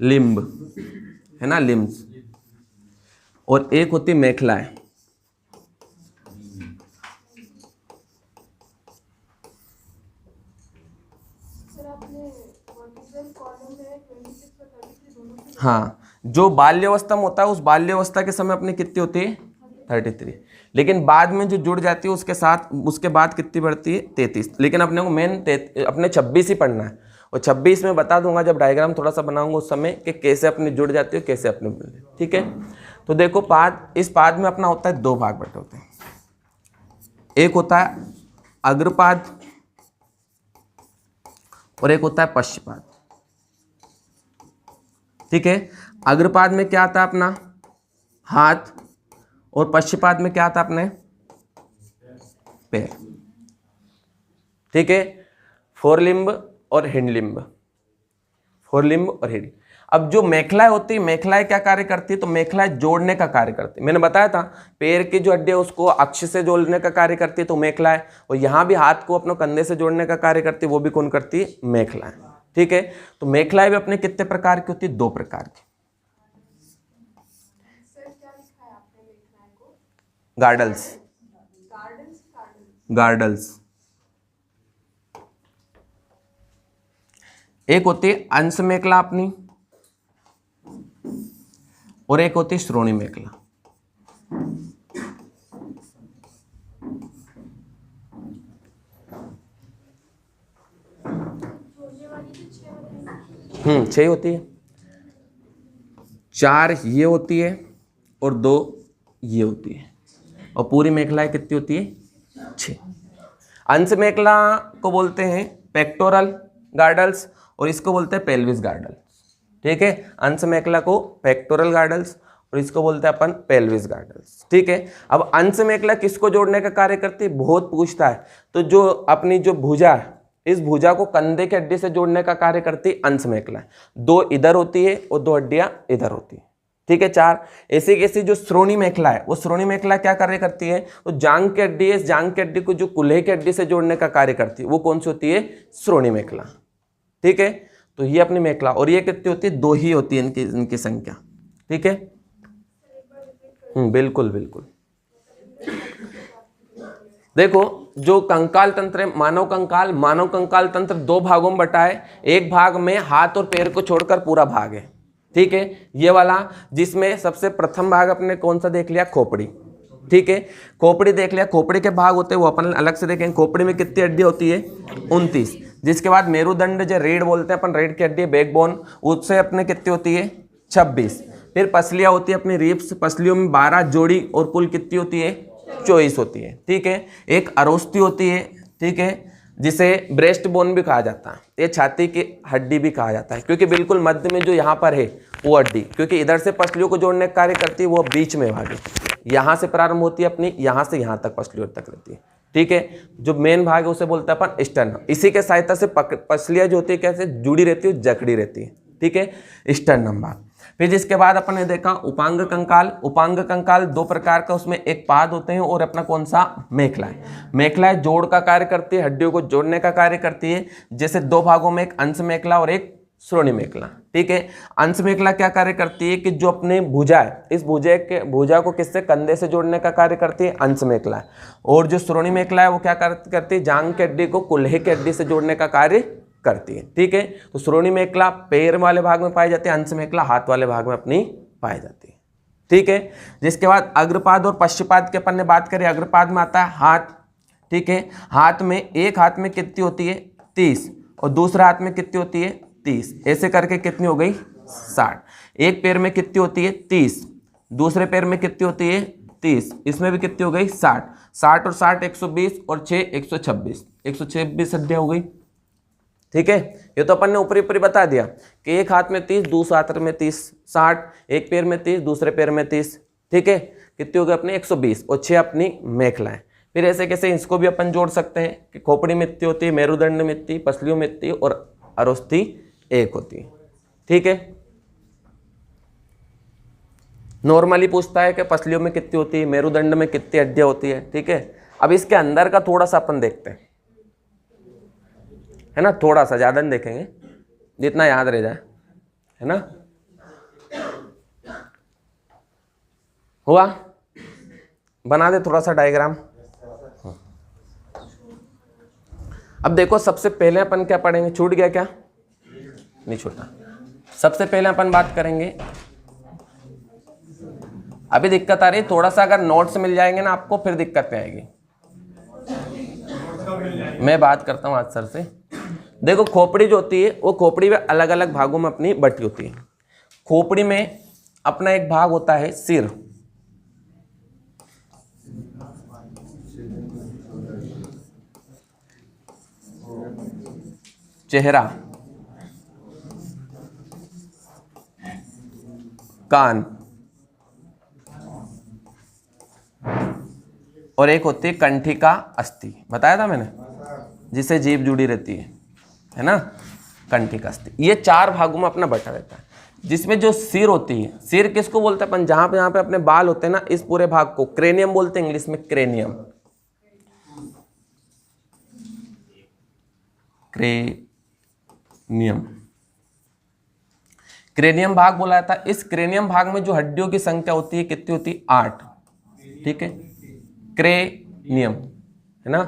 लिम्ब, है ना, लिम्स, और एक होती मेखलाएं। हाँ, जो बाल्यावस्था में होता है उस बाल्यावस्था के समय अपनी कितनी होती है? 33, लेकिन बाद में जो जुड़ जाती है उसके साथ उसके बाद कितनी बढ़ती है? 33, लेकिन अपने को मेन अपने 26 ही पढ़ना है, और 26 में बता दूंगा जब डायग्राम थोड़ा सा बनाऊंगा उस समय कि कैसे अपनी जुड़ जाती है, कैसे अपने, ठीक है। तो देखो पाद, इस पाद में अपना होता है 2 भाग बटे होते हैं, एक होता है अग्रपाद और एक होता है पश्चपाद, ठीक है। अग्रपाद में क्या आता है? अपना हाथ, और पश्चपाद में क्या आता है? अपने पैर, ठीक है। फोरलिम्ब और हिंडलिम्ब, फोरलिम्ब और हिंड। अब जो मेखलाएं होती है, मेखलाएं क्या कार्य करती है? तो मेखलाएं जोड़ने का कार्य करती है, मैंने बताया था पैर की जो हड्डी है उसको अक्ष से जोड़ने का कार्य करती है, तो मेखलाएं, और यहाँ भी हाथ को अपने कंधे से जोड़ने का कार्य करती है, वो भी कौन करती है? मेखलाएं, ठीक है। तो मेखलाएं भी अपने कितने प्रकार की होती है? 2 प्रकार की। गार्डल्स, गार्डल्स, एक होती है अंश मेखला अपनी, और एक होती है श्रोणी मेखला। छह होती है, 4 ये होती है और 2 ये होती है, और पूरी मेखलाएं कितनी होती है? 6। अंश मेखला को बोलते हैं पेक्टोरल गार्डल्स, और इसको बोलते हैं पेल्विस गार्डल्स, ठीक है। अंश मेखला को पेक्टोरल गार्डल्स और इसको बोलते हैं अपन पेल्विस गार्डल्स, ठीक है। अब अंश मेखला किसको जोड़ने का कार्य करती है? बहुत पूछता है। तो जो अपनी जो भुजा है, इस भुजा को कंधे की हड्डी से जोड़ने का कार्य करती है अंश मेखला। 2 इधर होती है और 2 हड्डियां इधर होती है, ठीक है 4। ऐसी कैसी जो श्रोणी मेखला है, वो श्रोणी मेखला क्या कार्य करती है, तो जांग की हड्डी है, जांग की हड्डी को जो कुल्हे की हड्डी से जोड़ने का कार्य करती है, वो कौन सी होती है, श्रोणी मेखला। ठीक है, तो ये अपनी मेखला, और ये कितनी होती है, 2 ही होती है इनकी संख्या। ठीक है, बिल्कुल बिल्कुल। देखो जो कंकाल तंत्र है, मानव कंकाल तंत्र 2 भागों में बटा है। एक भाग में हाथ और पैर को छोड़कर पूरा भाग है। ठीक है, ये वाला जिसमें सबसे प्रथम भाग अपने कौन सा देख लिया, खोपड़ी। ठीक है, खोपड़ी देख लिया, खोपड़ी के भाग होते हैं वो अपन अलग से देखेंगे। खोपड़ी में कितनी हड्डी होती है, 29। जिसके बाद मेरुदंड जो रीढ़ बोलते हैं अपन, रीढ़ की हड्डी बैकबोन, उससे अपने कितनी होती है, 26। फिर पसलियां होती है अपनी रिब्स, पसलियों में 12 जोड़ी और कुल कितनी होती है, 24 होती है। ठीक है, एक अरोस्ती होती है। ठीक है, जिसे ब्रेस्ट बोन भी कहा जाता है, ये छाती की हड्डी भी कहा जाता है, क्योंकि बिल्कुल मध्य में जो यहाँ पर है वो हड्डी, क्योंकि इधर से पसलियों को जोड़ने का कार्य करती है, वो बीच में भाग है, यहाँ से प्रारंभ होती है अपनी, यहाँ से यहाँ तक पसलियों तक रहती है। ठीक है, जो मेन भाग है उसे बोलते हैं अपन स्टर्नम। इसी के सहायता से पसलियाँ जो होती है कैसे जुड़ी रहती है, जकड़ी रहती है। ठीक है, स्टर्नम भाग। फिर जिसके बाद अपन ने देखा उपांग कंकाल। उपांग कंकाल 2 प्रकार का, उसमें एक पाद होते हैं और अपना कौन सा, मेखला है। मेखला है जोड़ का कार्य करती है, हड्डियों को जोड़ने का कार्य करती है। जैसे 2 भागों में, एक अंश मेखला और एक श्रोणी मेखला। ठीक है, अंश मेखला क्या कार्य करती है कि जो अपने भुजा है, इस भुजा को किससे, कंधे से जोड़ने का कार्य करती है, अंश मेखला। और जो श्रोणी मेखला है वो क्या करती है, जांग की हड्डी को कुल्हे की हड्डी से जोड़ने का कार्य करती है। ठीक है, तो श्रोणी मेखला पैर वाले भाग में पाई जाती है, अंश मेखला हाथ वाले भाग में अपनी पाई जाती है। ठीक है, जिसके बाद अग्रपाद और पश्चपाद के अपन ने बात करी। अग्रपाद में आता है हाथ। ठीक है, हाथ में, एक हाथ में कितनी होती है, 30, और दूसरा हाथ में कितनी होती है, 30। ऐसे करके कितनी हो गई, 60। एक पैर में कितनी होती है, 30, दूसरे पैर में कितनी होती है, 30, इसमें भी कितनी हो गई, 60। 60 और 60 120 और 6 126, 126 हड्डियां हो गई। ठीक है, ये तो अपन ने ऊपरी बता दिया कि एक हाथ में 30, दूसरे हाथ में 30, 60, एक पैर में 30, दूसरे पैर में 30। ठीक है, कितनी हो गई अपनी, 120, और 6 अपनी मेखलाएं। फिर ऐसे कैसे इसको भी अपन जोड़ सकते हैं कि खोपड़ी में इतनी होती है, मेरुदंड में इतनी, पसलियों में इतनी, और अरोस्थी 1 होती है। ठीक है, नॉर्मली पूछता है कि पसलियों में कितनी होती है, मेरुदंड में कितनी हड्डियां होती है। ठीक है, अब इसके अंदर का थोड़ा सा अपन देखते हैं, है ना, थोड़ा सा, ज्यादा नहीं देखेंगे, जितना याद रह जाए, है ना। हुआ, बना दे थोड़ा सा डायग्राम। अब देखो, सबसे पहले अपन क्या पढ़ेंगे, छूट गया क्या, नहीं छूटा। सबसे पहले अपन बात करेंगे, अभी दिक्कत आ रही है थोड़ा सा, अगर नोट्स मिल जाएंगे ना आपको फिर दिक्कत नहीं आएगी। मैं बात करता हूँ आज सर से। देखो, खोपड़ी जो होती है वो खोपड़ी में अलग अलग भागों में अपनी बटी होती है। खोपड़ी में अपना एक भाग होता है सिर, चेहरा, कान, और एक होती है कंठिका अस्थि, बताया था मैंने, जिससे जीभ जुड़ी रहती है ना, कंठिका अस्थि। ये 4 भागों में अपना बटा रहता है। जिसमें जो सिर होती है, सिर किसको बोलते हैं अपन, जहां पे अपने बाल होते हैं ना, इस पूरे भाग को क्रेनियम बोलते हैं, इंग्लिश में क्रेनियम। क्रेनियम भाग बोला जाता है। इस क्रेनियम भाग में जो हड्डियों की संख्या होती है कितनी होती है, 8। ठीक है, क्रेनियम, है ना,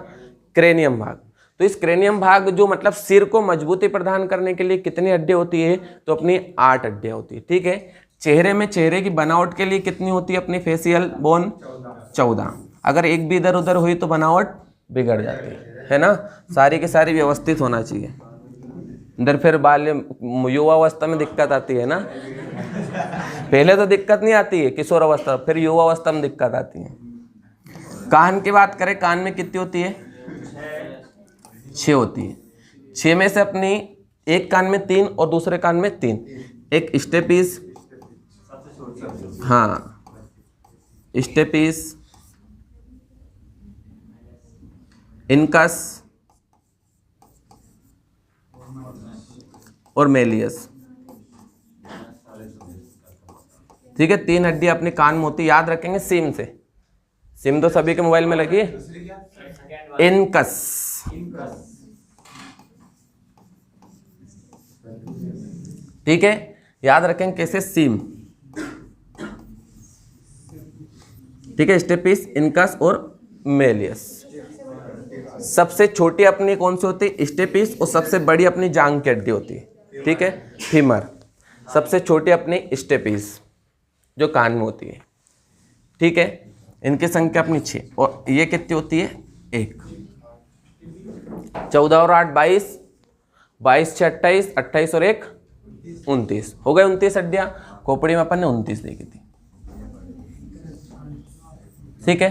क्रेनियम भाग। तो इस क्रेनियम भाग जो मतलब सिर को मजबूती प्रदान करने के लिए कितनी हड्डियां होती है, तो अपनी 8 हड्डियां होती है। ठीक है, चेहरे में, चेहरे की बनावट के लिए कितनी होती है अपनी फेशियल बोन, 14। अगर एक भी इधर उधर हुई तो बनावट बिगड़ जाती है ना। सारी की सारी व्यवस्थित होना चाहिए। इधर फिर बाल्य युवावस्था में दिक्कत आती है ना, पहले तो दिक्कत नहीं आती है, किशोर अवस्था, फिर युवावस्था में दिक्कत आती है। कान की बात करें, कान में कितनी होती है, 6 होती है। 6 में से अपनी एक कान में 3 और दूसरे कान में 3, एक स्टेपीस, हाँ स्टेपीस, इनकस और मेलियस। ठीक है, 3 हड्डी अपने कान में होती है, याद रखेंगे सीम से। सिम तो सभी के मोबाइल में लगी है। इनकस, ठीक है, याद रखेंगे कैसे, सीम, ठीक है, स्टेपिस, इनकस और मेलियस। सबसे छोटी अपनी कौन सी होती है, स्टेपिस, और सबसे बड़ी अपनी जांग की हड्डी होती है, ठीक है, फीमर। सबसे छोटी अपनी स्टेपिस जो कान में होती है, ठीक है। इनकी संख्या अपनी 6, और ये कितनी होती है, 1। 14 और 8 22, 22 6 28, 28 और 1 29, हो गए 29 हड्डियां। खोपड़ी में अपन ने 29 देखी थी, ठीक है।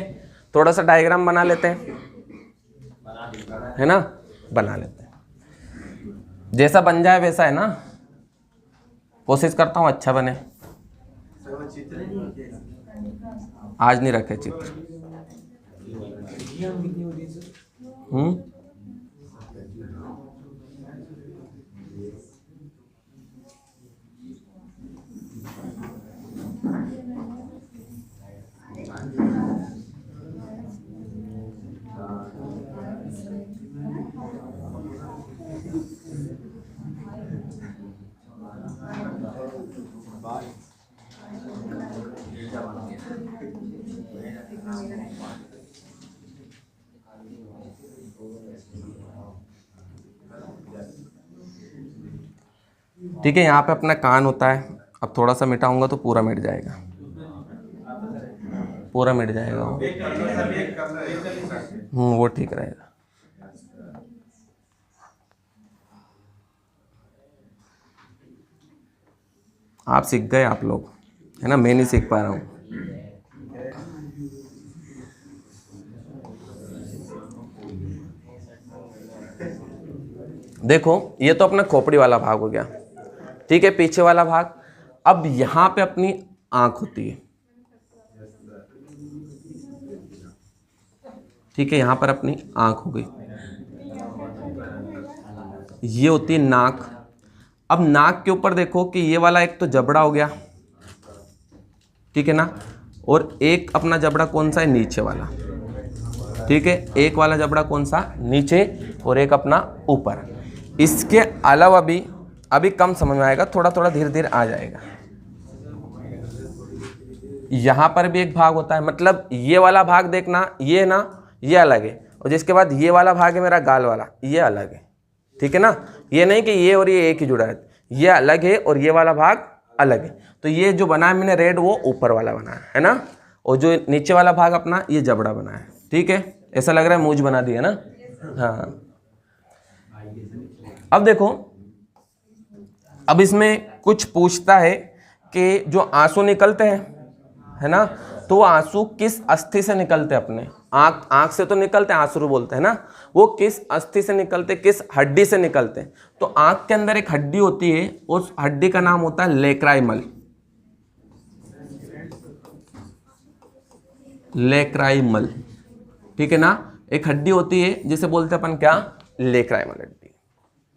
थोड़ा सा डायग्राम बना लेते हैं, है ना, बना लेते हैं, जैसा बन जाए वैसा, है ना, कोशिश करता हूं अच्छा बने। आज नहीं रखे चित्र। ठीक है, यहाँ पे अपना कान होता है। अब थोड़ा सा मिटाऊंगा तो पूरा मिट जाएगा, पूरा मिट जाएगा वो ठीक रहेगा। आप सीख गए, आप लोग, है ना, मैं नहीं सीख पा रहा हूँ। देखो, ये तो अपना खोपड़ी वाला भाग हो गया, ठीक है, पीछे वाला भाग। अब यहां पे अपनी आंख होती है, ठीक है, यहां पर अपनी आंख हो गई। ये होती है नाक। अब नाक के ऊपर देखो कि ये वाला एक तो जबड़ा हो गया, ठीक है ना, और एक अपना जबड़ा कौन सा है, नीचे वाला, ठीक है। एक वाला जबड़ा कौन सा, नीचे, और एक अपना ऊपर। इसके अलावा भी अभी कम समझ में आएगा, थोड़ा थोड़ा धीरे धीरे आ जाएगा। यहां पर भी एक भाग होता है, मतलब ये वाला भाग देखना, ये ना, ये अलग है, और जिसके बाद ये वाला भाग है मेरा गाल वाला, ये अलग है, ठीक है ना। ये नहीं कि ये और ये एक ही जुड़ा है, ये अलग है और ये वाला भाग अलग है। तो ये जो बना है मैंने रेड, वो ऊपर वाला बना है ना, और जो नीचे वाला भाग अपना, ये जबड़ा बना है, ठीक है। ऐसा लग रहा है मूंछ बना दिया ना, हाँ। अब देखो, अब इसमें कुछ पूछता है कि जो आंसू निकलते हैं, है ना, तो वो आंसू किस अस्थि से निकलते हैं अपने, आंख से तो निकलते हैं, आंसू बोलते हैं ना, वो किस अस्थि से निकलते, किस हड्डी से निकलते हैं। तो आंख के अंदर एक हड्डी होती है, उस हड्डी का नाम होता है लेक्राइमल, लेक्राइमल, ठीक है ना। एक हड्डी होती है जिसे बोलते हैं अपन क्या, लेक्राइमल हड्डी,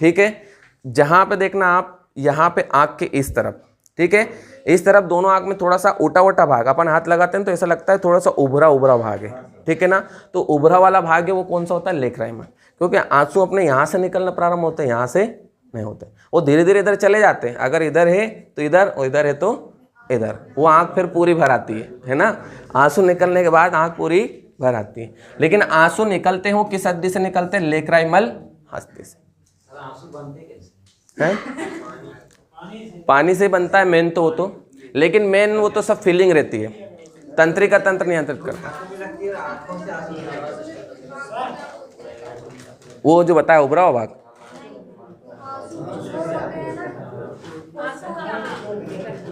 ठीक है। जहां पे देखना आप, यहाँ पे आंख के इस तरफ, ठीक है, इस तरफ दोनों आंख में थोड़ा सा उल्टा उल्टा भाग, अपन हाथ लगाते हैं तो ऐसा लगता है थोड़ा सा उभरा उभरा भाग है, ठीक है ना। तो उभरा वाला भाग है वो कौन सा होता है, लेक्राइमल, क्योंकि आंसू अपने यहाँ से निकलना प्रारंभ होते हैं, यहाँ से नहीं होते, वो धीरे धीरे इधर चले जाते हैं। अगर इधर है तो इधर, और इधर है तो इधर, वो आंख फिर पूरी भर आती है ना। आंसू निकलने के बाद आंख पूरी भर आती है, लेकिन आंसू निकलते हो किस हड्डी से निकलते हैं, लेक्राइमल हस्ती से। है पानी से बनता है मेन तो वो तो, लेकिन मेन वो तो सब फीलिंग रहती है, तंत्रिका तंत्र नियंत्रित करता है। वो जो बताया उभरा हुआ भाग,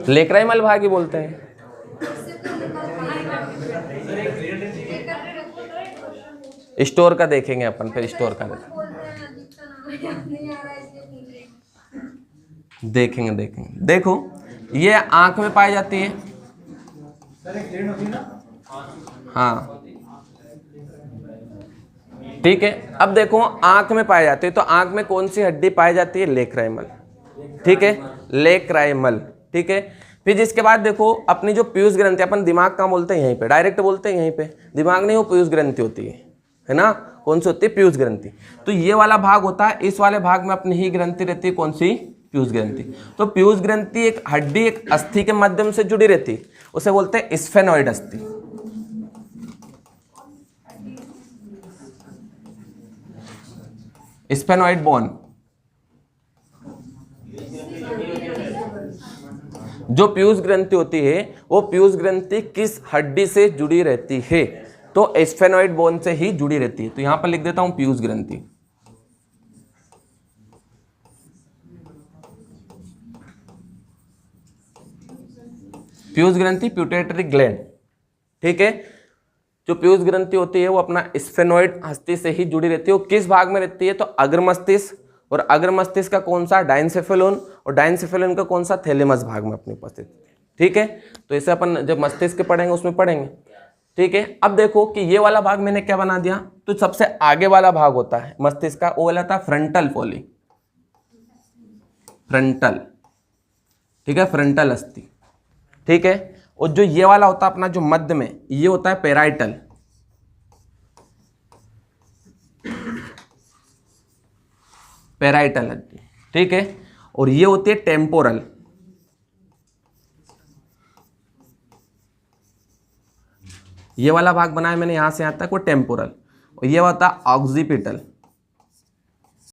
लेक्राइमल भाग ही बोलते हैं। स्टोर का देखेंगे अपन, फिर स्टोर का देखेंगे। देखो, ये आंख में पाई जाती है, हाँ, ठीक है। अब देखो, आंख में पाई जाती है, तो आंख में कौन सी हड्डी पाई जाती है, लेक्राइमल, ठीक है, लेक्राइमल, ठीक है। फिर जिसके बाद देखो अपनी जो पीयूष ग्रंथि, अपन दिमाग कहाँ बोलते हैं, यहीं पे डायरेक्ट बोलते हैं, यहीं पे दिमाग नहीं, वो पीयूष ग्रंथि होती है ना। कौन सी होती है? पीयूष ग्रंथि। तो ये वाला भाग होता है, इस वाले भाग में अपनी ही ग्रंथि रहती है, कौन सी? पीयूष ग्रंथि। तो पीयूष ग्रंथि एक हड्डी, एक अस्थि के माध्यम से जुड़ी रहती है, उसे बोलते हैं स्फेनॉइड अस्थि। Sphenoid bone. जो पीयूष ग्रंथि होती है वो पीयूष ग्रंथि किस हड्डी से जुड़ी रहती है? तो स्फेनॉइड बोन से ही जुड़ी रहती है। तो यहां पर लिख देता हूं पीयूष ग्रंथि। पीयूष ग्रंथि प्यूटेटरी ग्लैंड, ठीक है। जो पीयूष ग्रंथि होती है वो अपना स्फेनॉइड अस्थि से ही जुड़ी रहती है। वो किस भाग में रहती है? तो अग्र मस्तिष्क, और अग्र मस्तिष्क का कौन सा? डायनसेफेलोन, और डायनसेफेलोन का कौन सा? थैलेमस भाग में अपनी उपस्थित, ठीक है। तो इसे अपन जब मस्तिष्क पढ़ेंगे उसमें पढ़ेंगे, ठीक है। अब देखो कि ये वाला भाग मैंने क्या बना दिया, तो सबसे आगे वाला भाग होता है मस्तिष्क का, वो वाला था फ्रंटल फॉली, फ्रंटल, ठीक है, फ्रंटल अस्थि, ठीक है। और जो ये वाला होता है अपना जो मध्य में, ये होता है पेराइटल, पेराइटल अस्थि, ठीक है। और ये होती है टेम्पोरल, ये वाला भाग बनाया मैंने यहां से यहां तक, वो टेम्पोरल। और ये होता है ऑक्सीपिटल,